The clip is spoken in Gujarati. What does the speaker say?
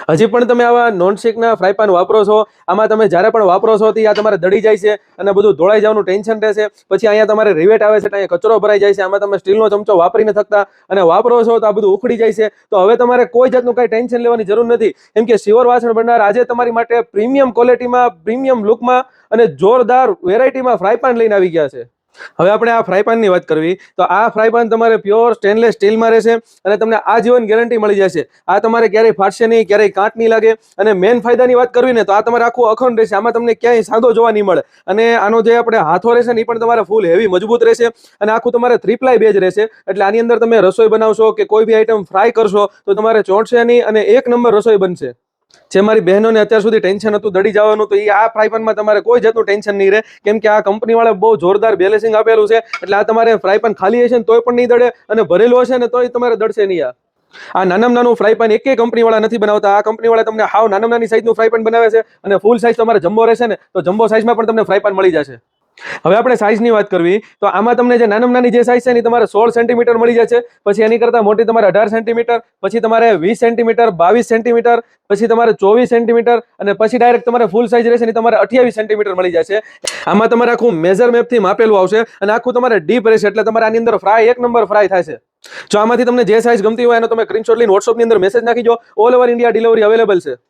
હજી પણ તમે આવા નોનસ્ટિકના ફ્રાય પાન વાપરો છો, આમાં તમે જ્યારે પણ વાપરો છો તે આ તમારે દળી જાય છે અને બધું ધોળાઈ જવાનું ટેન્શન રહેશે. પછી અહીંયા તમારે રિવેટ આવે છે, અહીંયા કચરો ભરાઈ જાય છે, આમાં તમે સ્ટીલનો ચમચો વાપરી ન થકતા અને વાપરો છો તો આ બધું ઉખડી જાય છે. તો હવે તમારે કોઈ જાતનું કાંઈ ટેન્શન લેવાની જરૂર નથી, કેમ કે શિવર વાસણ ભંડાર આજે તમારી માટે પ્રીમિયમ ક્વોલિટીમાં, પ્રીમિયમ લુકમાં અને જોરદાર વેરાયટીમાં ફ્રાય પાન લઈને આવી ગયા છે. હવે આપણે આ ફ્રાય પાનની વાત કરવી તો આ ફ્રાય પાન તમારે પ્યોર સ્ટેનલેસ સ્ટીલમાં રહેશે અને તમને આજીવન ગેરંટી મળી જશે. આ તમારે ક્યારેય ફાટશે નહીં, ક્યારેય કાટ નહીં લાગે. અને મેન ફાયદાની વાત કરવી ને તો આ તમારે આખું અખંડ રહેશે, આમાં તમને ક્યાંય સાદો જોવા નહીં મળે. અને આનો જે આપણે હાથો રહેશે ને એ પણ તમારે ફૂલ હેવી મજબૂત રહેશે અને આખું તમારે 3 પ્લાય બેજ રહેશે. એટલે આની અંદર તમે રસોઈ બનાવશો કે કોઈ બી આઈટમ ફ્રાય કરશો તો તમારે ચોંટશે નહીં અને એક નંબર રસોઈ બનશે. જે મારી બહેનોને અત્યાર સુધી ટેન્શન હતું દડી જવાનું, તો એ આ ફ્રાય પાનમાં તમારે કોઈ જાતનું ટેન્શન નહીં રહે, કેમ કે આ કંપનીવાળા બહુ જોરદાર બેલેન્સિંગ આપેલું છે. એટલે આ તમારે ફ્રાય પાન ખાલી હશે ને તોય પણ નહીં દડે અને ભરેલું હશે ને તોય તમારે દડશે નહીં. આ નાનામાં નાનું ફ્રાય પાન એકેય કંપનીવાળા નથી બનાવતા. આ કંપનીવાળા તમને હાવ નાનામાં નાની સાઈઝનું ફ્રાય પાન બનાવે છે અને ફૂલ સાઈઝ તમારે જમ્બો રહેશે ને તો જમ્બો સાઈઝમાં પણ તમને ફ્રાય પાન મળી જશે. હવે આપણે સાઈઝની વાત કરવી તો આમાં તમને જે નાનામાં નાની જે સાઈઝ છે ને તમારે 16 સેન્ટીમીટર મળી જશે. પછી એની કરતાં મોટી તમારે 18 સેન્ટીમીટર, પછી તમારે 20 સેન્ટીમીટર, 22 સેન્ટીમીટર, પછી તમારે 24 સેન્ટીમીટર અને પછી ડાયરેક્ટ તમારે ફૂલ સાઈઝ રહેશે ને તમારે 28 સેન્ટીમીટર મળી જશે. આમાં તમારે આખું મેજર મેપથી માપેલું આવશે અને આખું તમારે ડીપ રહેશે, એટલે તમારે આની અંદર ફ્રાય એક નંબર ફ્રાય થાય છે. જો આમાંથી તમને જે સાઈઝ ગમતી હોય એનો તમે સ્ક્રીનશોટ લઈને WhatsApp ની અંદર મેસેજ નાખી દો. All over India delivery available છે.